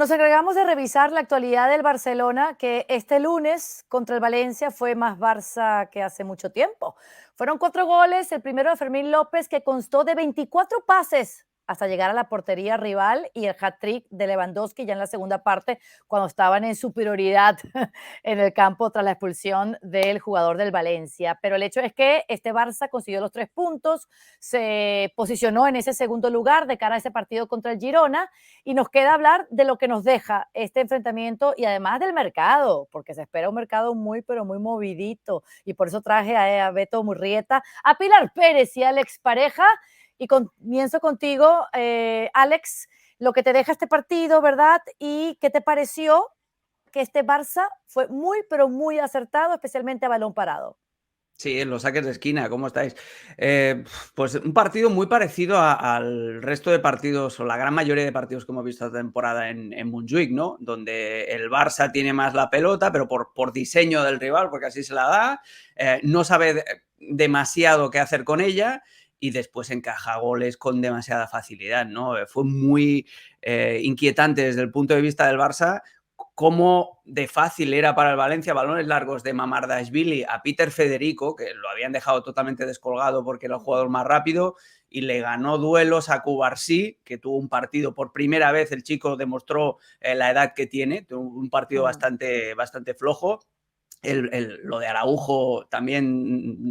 Nos encargamos de revisar la actualidad del Barcelona, que este lunes contra el Valencia fue más Barça que hace mucho tiempo. Fueron 4 goles, el primero de Fermín López, que constó de 24 pases hasta llegar a la portería rival, y el hat-trick de Lewandowski ya en la segunda parte, cuando estaban en superioridad en el campo tras la expulsión del jugador del Valencia. Pero el hecho es que este Barça consiguió los 3 puntos, se posicionó en ese segundo lugar de cara a ese partido contra el Girona, y nos queda hablar de lo que nos deja este enfrentamiento y además del mercado, porque se espera un mercado muy, pero muy movidito. Y por eso traje a Beto Murrieta, a Pilar Pérez y a Alex Pareja. Y comienzo contigo, Alex, lo que te deja este partido, ¿verdad? Y qué te pareció que este Barça fue muy, pero muy acertado, especialmente a balón parado. Sí, en los saques de esquina, ¿cómo estáis? Pues un partido muy parecido al resto de partidos, o la gran mayoría de partidos que hemos visto esta temporada en Montjuic, ¿no? Donde el Barça tiene más la pelota, pero por diseño del rival, porque así se la da, no sabe demasiado qué hacer con ella y después encaja goles con demasiada facilidad, ¿no? Fue muy inquietante desde el punto de vista del Barça cómo de fácil era para el Valencia balones largos de Mamardashvili a Peter Federico, que lo habían dejado totalmente descolgado porque era el jugador más rápido, y le ganó duelos a Cubarsí, que tuvo un partido por primera vez, el chico demostró la edad que tiene, tuvo un partido bastante flojo. Lo de Araujo también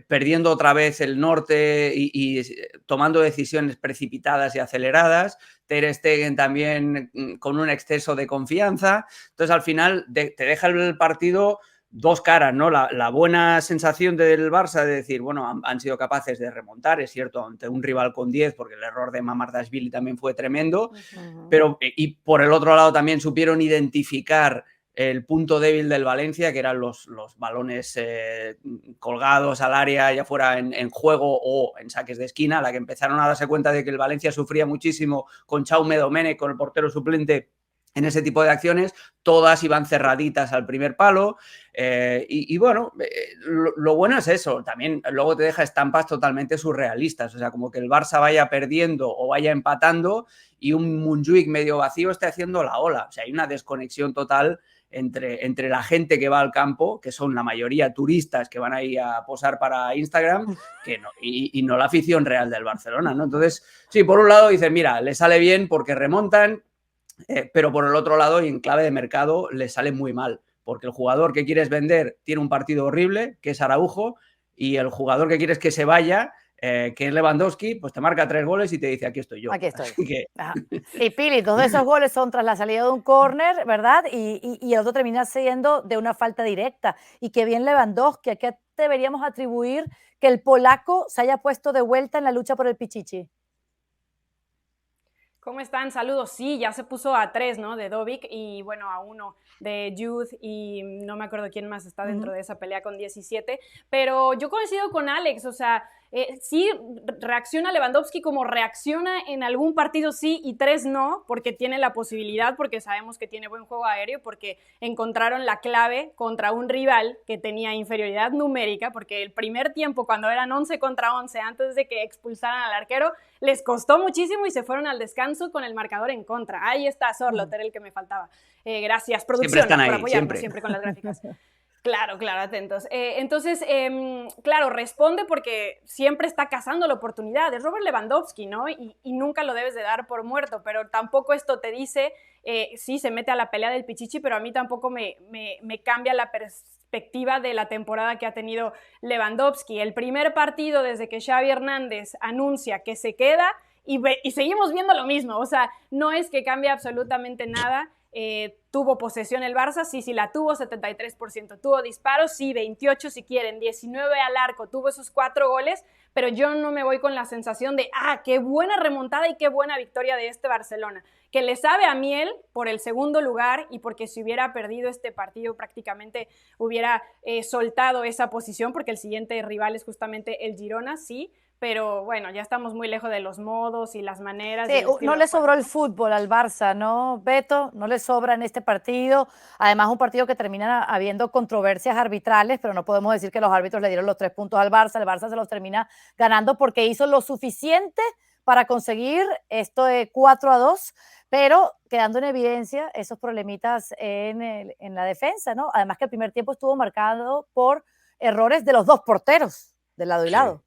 perdiendo otra vez el norte y tomando decisiones precipitadas y aceleradas. Ter Stegen también con un exceso de confianza. Entonces, al final, te deja el partido dos caras, ¿no? La buena sensación del Barça de decir, bueno, han sido capaces de remontar, es cierto, ante un rival con 10, porque el error de Mamardashvili también fue tremendo, pero y por el otro lado también supieron identificar el punto débil del Valencia, que eran los balones colgados al área, ya fuera en juego o en saques de esquina, a la que empezaron a darse cuenta de que el Valencia sufría muchísimo con Jaume Domènech, con el portero suplente, en ese tipo de acciones. Todas iban cerraditas al primer palo, y bueno, lo bueno es eso, también luego te deja estampas totalmente surrealistas, o sea, como que el Barça vaya perdiendo o vaya empatando y un Montjuic medio vacío esté haciendo la ola, o sea, hay una desconexión total entre la gente que va al campo, que son la mayoría turistas que van ahí a posar para Instagram, que no, y no la afición real del Barcelona, ¿no? Entonces, sí, por un lado dices, mira, le sale bien porque remontan, pero por el otro lado, y en clave de mercado, le sale muy mal, porque el jugador que quieres vender tiene un partido horrible, que es Araujo, y el jugador que quieres que se vaya, que es Lewandowski, pues te marca 3 goles y te dice, aquí estoy yo. Aquí estoy. Así que... Y Pili, 2 de esos goles son tras la salida de un córner, ¿verdad? Y el otro termina siendo de una falta directa. Y qué bien Lewandowski, ¿a qué deberíamos atribuir que el polaco se haya puesto de vuelta en la lucha por el Pichichi? ¿Cómo están? Saludos. Sí, ya se puso a 3, ¿no? De Dovic y bueno, a 1 de Jude y no me acuerdo quién más está dentro de esa pelea con 17, pero yo coincido con Alex, o sea, sí reacciona Lewandowski como reacciona en algún partido sí y 3 no, porque tiene la posibilidad, porque sabemos que tiene buen juego aéreo, porque encontraron la clave contra un rival que tenía inferioridad numérica, porque el primer tiempo cuando eran 11 contra 11 antes de que expulsaran al arquero, les costó muchísimo y se fueron al descanso con el marcador en contra. Ahí está Sorloth, era el que me faltaba. Gracias, producción, siempre están ahí, por apoyarnos siempre con las gráficas. Claro, atentos. Entonces, claro, responde porque siempre está cazando la oportunidad. Es Robert Lewandowski, ¿no? Y nunca lo debes de dar por muerto, pero tampoco esto te dice, sí, se mete a la pelea del Pichichi, pero a mí tampoco me cambia la perspectiva de la temporada que ha tenido Lewandowski. El primer partido desde que Xavi Hernández anuncia que se queda y seguimos viendo lo mismo. O sea, no es que cambie absolutamente nada. Tuvo posesión el Barça, sí la tuvo, 73%, tuvo disparos, sí, 28 si quieren, 19 al arco, tuvo esos 4 goles, pero yo no me voy con la sensación de, qué buena remontada y qué buena victoria de este Barcelona, que le sabe a miel por el segundo lugar y porque si hubiera perdido este partido prácticamente hubiera soltado esa posición, porque el siguiente rival es justamente el Girona, sí, pero bueno, ya estamos muy lejos de los modos y las maneras. Sí, no le sobró el fútbol al Barça, ¿no, Beto? No le sobra en este partido. Además, un partido que termina habiendo controversias arbitrales, pero no podemos decir que los árbitros le dieron los 3 puntos al Barça. El Barça se los termina ganando porque hizo lo suficiente para conseguir esto de 4-2, pero quedando en evidencia esos problemitas en la defensa, ¿no? Además que el primer tiempo estuvo marcado por errores de los dos porteros, de lado y Sí. lado.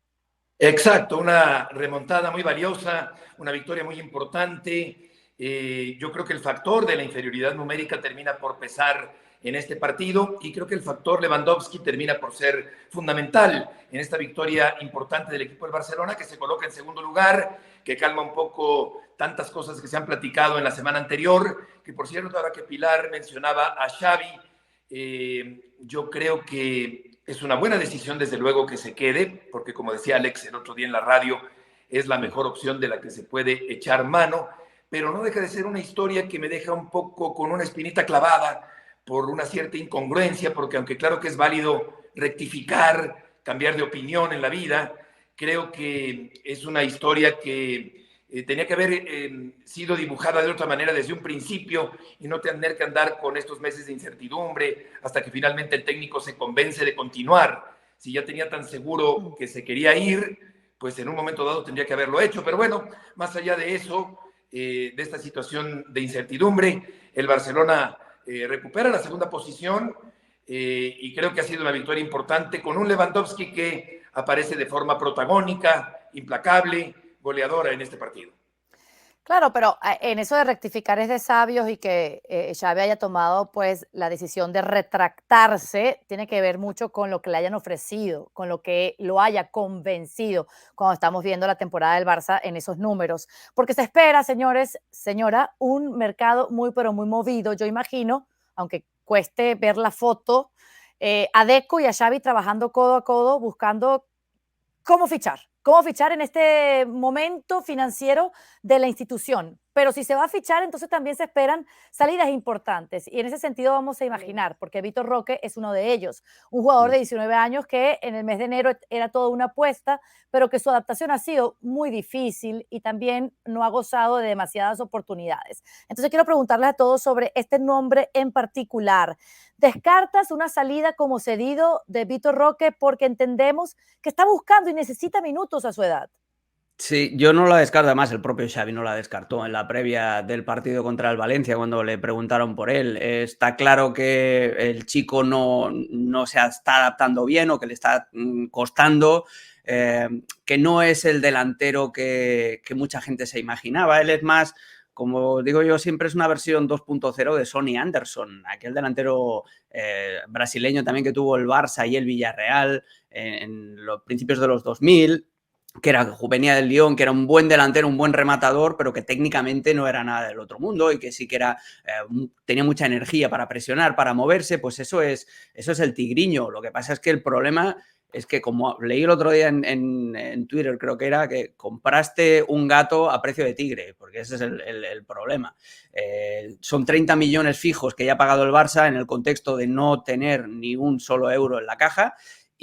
Exacto, una remontada muy valiosa, una victoria muy importante. Yo creo que el factor de la inferioridad numérica termina por pesar en este partido y creo que el factor Lewandowski termina por ser fundamental en esta victoria importante del equipo del Barcelona, que se coloca en segundo lugar, que calma un poco tantas cosas que se han platicado en la semana anterior, que por cierto, ahora que Pilar mencionaba a Xavi, yo creo que es una buena decisión, desde luego, que se quede, porque como decía Alex el otro día en la radio, es la mejor opción de la que se puede echar mano, pero no deja de ser una historia que me deja un poco con una espinita clavada por una cierta incongruencia, porque aunque claro que es válido rectificar, cambiar de opinión en la vida, creo que es una historia que tenía que haber sido dibujada de otra manera desde un principio y no tener que andar con estos meses de incertidumbre hasta que finalmente el técnico se convence de continuar. Si ya tenía tan seguro que se quería ir, pues en un momento dado tendría que haberlo hecho. Pero bueno, más allá de eso, de esta situación de incertidumbre, el Barcelona recupera la segunda posición y creo que ha sido una victoria importante con un Lewandowski que aparece de forma protagónica, implacable, goleadora en este partido. Claro, pero en eso de rectificar es de sabios y que Xavi haya tomado pues la decisión de retractarse tiene que ver mucho con lo que le hayan ofrecido, con lo que lo haya convencido cuando estamos viendo la temporada del Barça en esos números. Porque se espera, señores, señora, un mercado muy pero muy movido, yo imagino, aunque cueste ver la foto, a Deco y a Xavi trabajando codo a codo buscando cómo fichar en este momento financiero de la institución. Pero si se va a fichar, entonces también se esperan salidas importantes. Y en ese sentido vamos a imaginar, porque Vitor Roque es uno de ellos, un jugador de 19 años que en el mes de enero era toda una apuesta, pero que su adaptación ha sido muy difícil y también no ha gozado de demasiadas oportunidades. Entonces quiero preguntarles a todos sobre este nombre en particular. ¿Descartas una salida como cedido de Vitor Roque porque entendemos que está buscando y necesita minutos a su edad? Sí, yo no la descarto, además el propio Xavi no la descartó en la previa del partido contra el Valencia cuando le preguntaron por él. Está claro que el chico no se está adaptando bien o que le está costando, que no es el delantero que mucha gente se imaginaba. Él es más, como digo yo, siempre es una versión 2.0 de Sonny Anderson, aquel delantero brasileño también que tuvo el Barça y el Villarreal en los principios de los 2000, que venía del Lyon, que era un buen delantero, un buen rematador, pero que técnicamente no era nada del otro mundo y que sí que tenía mucha energía para presionar, para moverse. Pues eso es el tigriño. Lo que pasa es que el problema es que, como leí el otro día en Twitter, creo que era que compraste un gato a precio de tigre, porque ese es el problema. Son 30 millones fijos que ya ha pagado el Barça en el contexto de no tener ni un solo euro en la caja,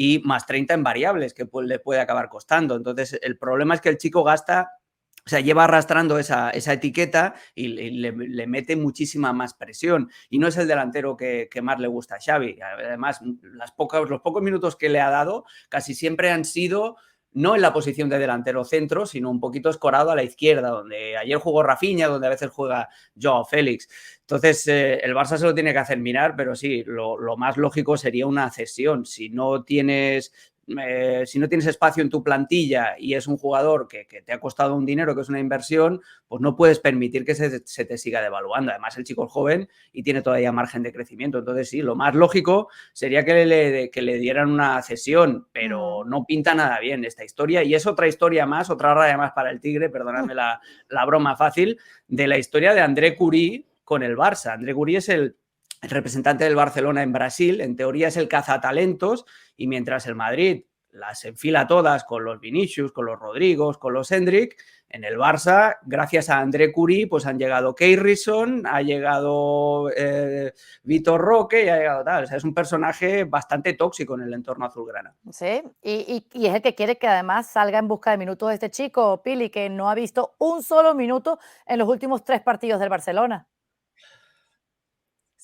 y más 30 en variables que le puede acabar costando. Entonces, el problema es que el chico gasta, o sea, lleva arrastrando esa etiqueta y le mete muchísima más presión. Y no es el delantero que más le gusta a Xavi. Además, los pocos minutos que le ha dado casi siempre han sido no en la posición de delantero centro, sino un poquito escorado a la izquierda, donde ayer jugó Rafinha, donde a veces juega Joao Félix. Entonces, el Barça se lo tiene que hacer mirar, pero sí, lo más lógico sería una cesión. Si no tienes espacio en tu plantilla y es un jugador que te ha costado un dinero, que es una inversión, pues no puedes permitir que se te siga devaluando. Además, el chico es joven y tiene todavía margen de crecimiento. Entonces, sí, lo más lógico sería que le dieran una cesión, pero no pinta nada bien esta historia. Y es otra historia más, otra raya más para el Tigre, perdonadme la broma fácil, de la historia de André Curí con el Barça. André Curí es el representante del Barcelona en Brasil, en teoría es el cazatalentos, y mientras el Madrid las enfila todas con los Vinicius, con los Rodrigos, con los Hendrick, en el Barça, gracias a André Curí, pues han llegado Keirison, ha llegado Vitor Roque y ha llegado tal. O sea, es un personaje bastante tóxico en el entorno azulgrana. Sí, y es el que quiere que además salga en busca de minutos este chico, Pili, que no ha visto un solo minuto en los últimos 3 partidos del Barcelona.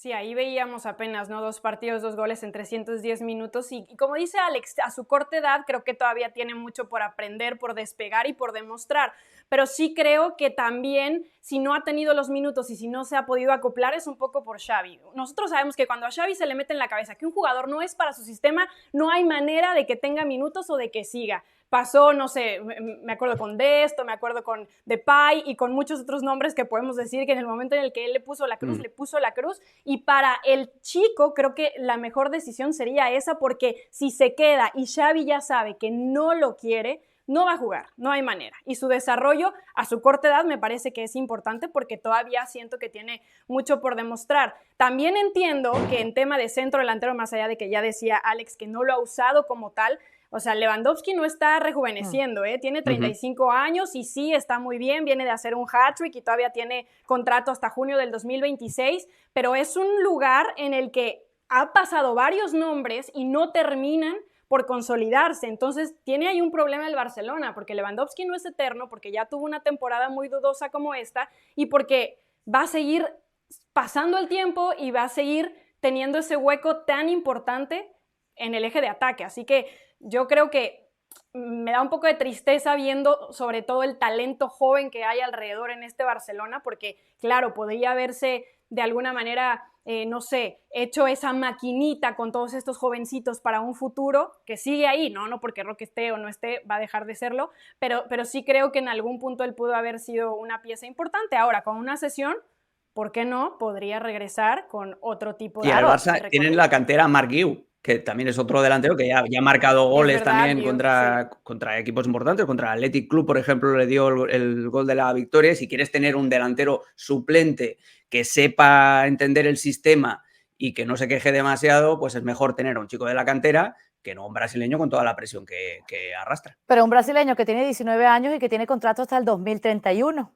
Sí, ahí veíamos apenas, ¿no? 2 partidos, 2 goles en 310 minutos y como dice Alex, a su corta edad creo que todavía tiene mucho por aprender, por despegar y por demostrar, pero sí creo que también si no ha tenido los minutos y si no se ha podido acoplar es un poco por Xavi. Nosotros sabemos que cuando a Xavi se le mete en la cabeza que un jugador no es para su sistema, no hay manera de que tenga minutos o de que siga. Pasó, no sé, me acuerdo con Desto, me acuerdo con Depay y con muchos otros nombres que podemos decir que en el momento en el que él le puso la cruz, y para el chico creo que la mejor decisión sería esa, porque si se queda y Xavi ya sabe que no lo quiere, no va a jugar, no hay manera. Y su desarrollo a su corta edad me parece que es importante porque todavía siento que tiene mucho por demostrar. También entiendo que en tema de centro delantero, más allá de que ya decía Alex que no lo ha usado como tal, o sea, Lewandowski no está rejuveneciendo, tiene 35 años y sí, está muy bien, viene de hacer un hat-trick y todavía tiene contrato hasta junio del 2026, pero es un lugar en el que ha pasado varios nombres y no terminan por consolidarse. Entonces, tiene ahí un problema el Barcelona, porque Lewandowski no es eterno, porque ya tuvo una temporada muy dudosa como esta y porque va a seguir pasando el tiempo y va a seguir teniendo ese hueco tan importante en el eje de ataque. Así que yo creo que me da un poco de tristeza viendo sobre todo el talento joven que hay alrededor en este Barcelona, porque claro, podría haberse de alguna manera, no sé, hecho esa maquinita con todos estos jovencitos para un futuro que sigue ahí, no porque Roque esté o no esté, va a dejar de serlo, pero sí creo que en algún punto él pudo haber sido una pieza importante. Ahora, con una sesión, ¿por qué no? Podría regresar con otro tipo de... Y al Barça tienen la cantera Marc Guiu, que también es otro delantero que ya ha marcado goles también contra equipos importantes, contra el Athletic Club, por ejemplo, le dio el gol de la victoria. Si quieres tener un delantero suplente que sepa entender el sistema y que no se queje demasiado, pues es mejor tener a un chico de la cantera que no un brasileño con toda la presión que arrastra. Pero un brasileño que tiene 19 años y que tiene contrato hasta el 2031.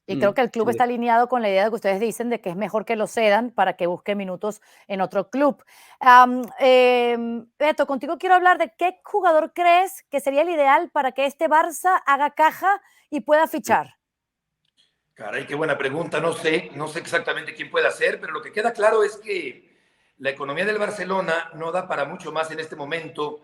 Y creo que el club está alineado con la idea de que ustedes dicen de que es mejor que lo cedan para que busque minutos en otro club. Beto, contigo quiero hablar de qué jugador crees que sería el ideal para que este Barça haga caja y pueda fichar. Caray, qué buena pregunta. No sé exactamente quién pueda ser, pero lo que queda claro es que la economía del Barcelona no da para mucho más en este momento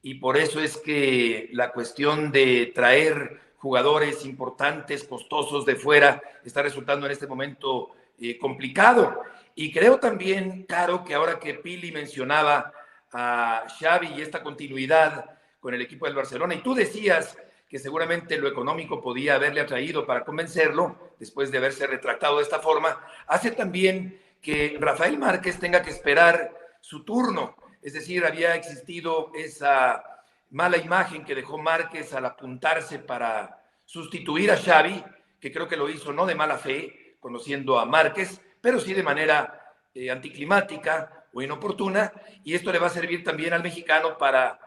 y por eso es que la cuestión de traer jugadores importantes, costosos de fuera, está resultando en este momento complicado. Y creo también, Caro, que ahora que Pili mencionaba a Xavi y esta continuidad con el equipo del Barcelona, y tú decías que seguramente lo económico podía haberle atraído para convencerlo, después de haberse retractado de esta forma, hace también que Rafael Márquez tenga que esperar su turno. Es decir, había existido esa mala imagen que dejó Márquez al apuntarse para sustituir a Xavi, que creo que lo hizo no de mala fe, conociendo a Márquez, pero sí de manera anticlimática o inoportuna, y esto le va a servir también al mexicano para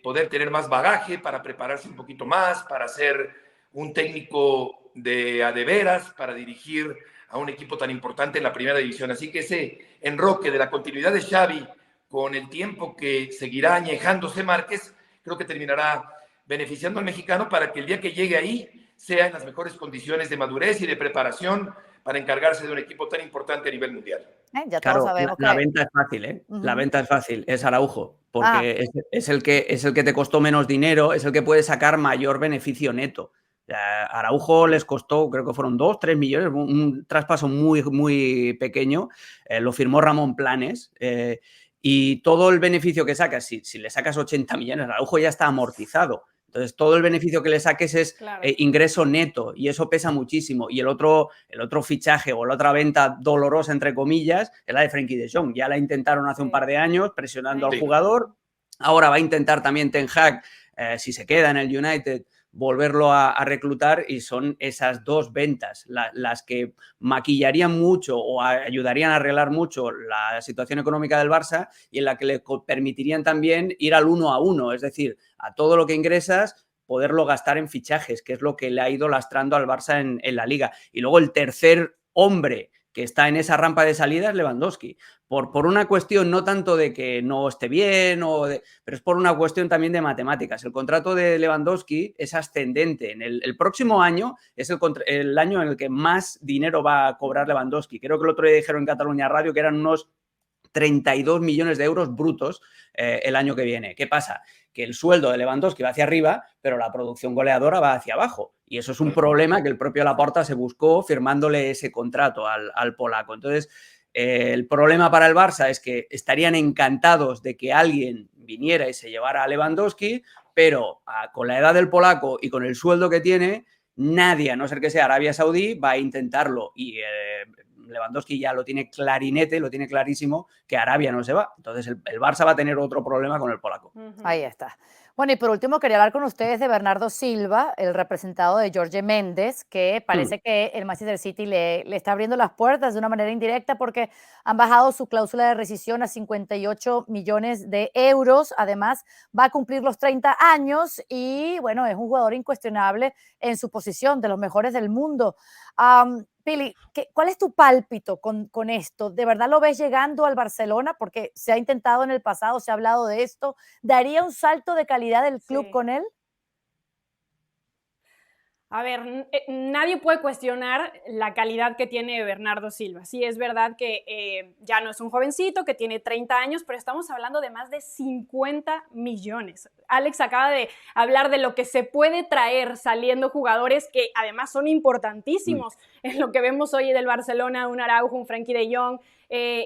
poder tener más bagaje, para prepararse un poquito más, para ser un técnico de a de veras, para dirigir a un equipo tan importante en la primera división. Así que ese enroque de la continuidad de Xavi con el tiempo que seguirá añejándose Márquez, creo que terminará beneficiando al mexicano para que el día que llegue ahí sea en las mejores condiciones de madurez y de preparación para encargarse de un equipo tan importante a nivel mundial. Ya todos sabemos la venta es fácil, ¿eh? La venta es fácil, es Araujo, porque es el que te costó menos dinero, es el que puede sacar mayor beneficio neto. Araujo les costó, creo que fueron 2-3 millones, un traspaso muy, muy pequeño, lo firmó Ramón Planes, y todo el beneficio que sacas, si le sacas 80 millones, Araujo ya está amortizado. Entonces, todo el beneficio que le saques es ingreso neto y eso pesa muchísimo. Y el otro fichaje o la otra venta dolorosa, entre comillas, es la de Frenkie de Jong. Ya la intentaron hace un par de años presionando al jugador. Ahora va a intentar también Ten Hag, si se queda en el United, volverlo a reclutar, y son esas dos ventas las que maquillarían mucho o ayudarían a arreglar mucho la situación económica del Barça y en la que le permitirían también ir al 1 a 1, es decir, a todo lo que ingresas poderlo gastar en fichajes, que es lo que le ha ido lastrando al Barça en la Liga. Y luego el tercer hombre que está en esa rampa de salida es Lewandowski. Por una cuestión no tanto de que no esté bien, pero es por una cuestión también de matemáticas. El contrato de Lewandowski es ascendente. El próximo año es el año en el que más dinero va a cobrar Lewandowski. Creo que el otro día dijeron en Cataluña Radio que eran unos 32 millones de euros brutos el año que viene. ¿Qué pasa? Que el sueldo de Lewandowski va hacia arriba, pero la producción goleadora va hacia abajo. Y eso es un problema que el propio Laporta se buscó firmándole ese contrato al polaco. Entonces, el problema para el Barça es que estarían encantados de que alguien viniera y se llevara a Lewandowski, pero con la edad del polaco y con el sueldo que tiene, nadie, a no ser que sea Arabia Saudí, va a intentarlo. Y Lewandowski ya lo tiene clarinete, lo tiene clarísimo, que Arabia no se va. Entonces el Barça va a tener otro problema con el polaco. Ahí está. Bueno, y por último quería hablar con ustedes de Bernardo Silva, el representado de Jorge Méndez, que parece que el Manchester City le está abriendo las puertas de una manera indirecta porque han bajado su cláusula de rescisión a 58 millones de euros. Además, va a cumplir los 30 años y, bueno, es un jugador incuestionable en su posición, de los mejores del mundo. Pili, ¿cuál es tu pálpito con esto? ¿De verdad lo ves llegando al Barcelona? Porque se ha intentado en el pasado, se ha hablado de esto. ¿Daría un salto de calidad del club con él? A ver, nadie puede cuestionar la calidad que tiene Bernardo Silva. Sí, es verdad que ya no es un jovencito, que tiene 30 años, pero estamos hablando de más de 50 millones. Alex acaba de hablar de lo que se puede traer saliendo jugadores que además son importantísimos en lo que vemos hoy del Barcelona, un Araujo, un Frenkie de Jong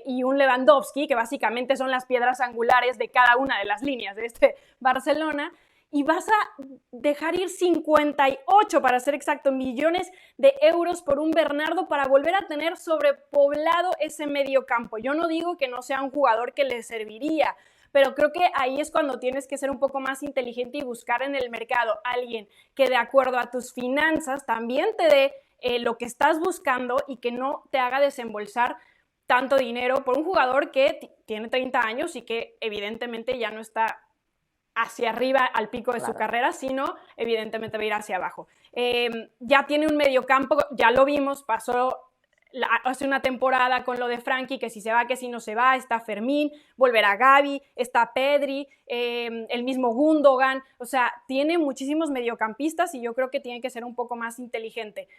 y un Lewandowski, que básicamente son las piedras angulares de cada una de las líneas de este Barcelona. Y vas a dejar ir 58, para ser exacto, millones de euros por un Bernardo para volver a tener sobrepoblado ese mediocampo. Yo no digo que no sea un jugador que le serviría, pero creo que ahí es cuando tienes que ser un poco más inteligente y buscar en el mercado a alguien que de acuerdo a tus finanzas también te dé lo que estás buscando y que no te haga desembolsar tanto dinero por un jugador que tiene 30 años y que evidentemente ya no está hacia arriba al pico de su carrera, sino evidentemente va a ir hacia abajo. Ya tiene un mediocampo, ya lo vimos, pasó hace una temporada con lo de Frenkie, que si se va, que si no se va, está Fermín, volverá Gavi, está Pedri, el mismo Gundogan, o sea, tiene muchísimos mediocampistas y yo creo que tiene que ser un poco más inteligente.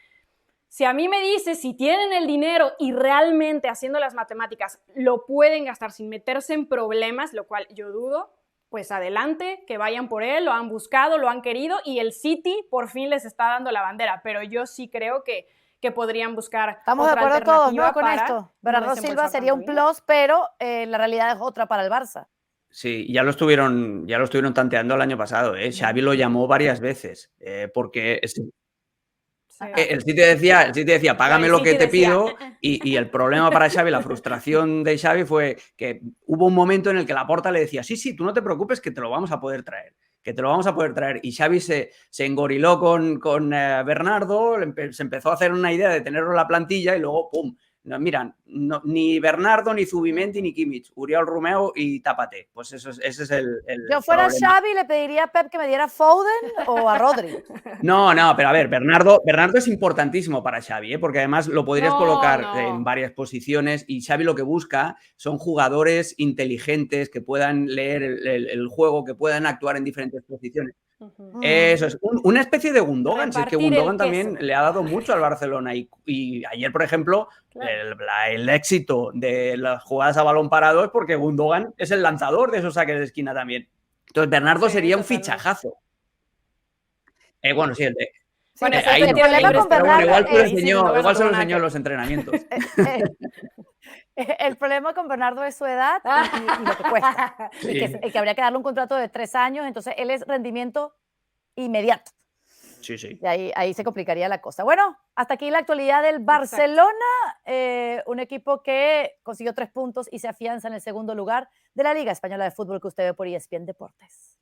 Si a mí me dices, si tienen el dinero y realmente haciendo las matemáticas lo pueden gastar sin meterse en problemas, lo cual yo dudo, pues adelante, que vayan por él, lo han buscado, lo han querido y el City por fin les está dando la bandera, pero yo sí creo que podrían buscar Estamos otra de acuerdo todos, ¿no? Con para esto. Bernardo no Silva sería un plus, pero la realidad es otra para el Barça. Sí, ya lo estuvieron tanteando el año pasado. Xavi lo llamó varias veces porque el City decía, págame lo que te pido, y el problema para Xavi, la frustración de Xavi fue que hubo un momento en el que Laporta le decía, sí, tú no te preocupes que te lo vamos a poder traer, y Xavi se engoriló con Bernardo, se empezó a hacer una idea de tenerlo en la plantilla y luego, ¡pum! No, mira, ni Bernardo, ni Zubimendi, ni Kimmich, Uriel Romeo y tápate. Pues ese es el Yo fuera problema. Xavi, le pediría a Pep que me diera Foden o a Rodri. No, pero a ver, Bernardo es importantísimo para Xavi, porque además lo podrías colocar en varias posiciones y Xavi lo que busca son jugadores inteligentes que puedan leer el juego, que puedan actuar en diferentes posiciones. Eso es, una especie de Gundogan, si es que Gundogan también le ha dado mucho al Barcelona y ayer, por ejemplo, el éxito de las jugadas a balón parado es porque Gundogan es el lanzador de esos saques de esquina también. Entonces Bernardo sería un fichajazo. Bueno, sí, Bueno, ahí el problema con Bernardo igual se lo enseñó en los entrenamientos. El problema con Bernardo es su edad y lo que cuesta. Sí. Y que habría que darle un contrato de 3 años, entonces él es rendimiento inmediato. Sí. Y ahí se complicaría la cosa. Bueno, hasta aquí la actualidad del Barcelona, un equipo que consiguió 3 puntos y se afianza en el segundo lugar de la Liga Española de Fútbol que usted ve por ESPN Deportes.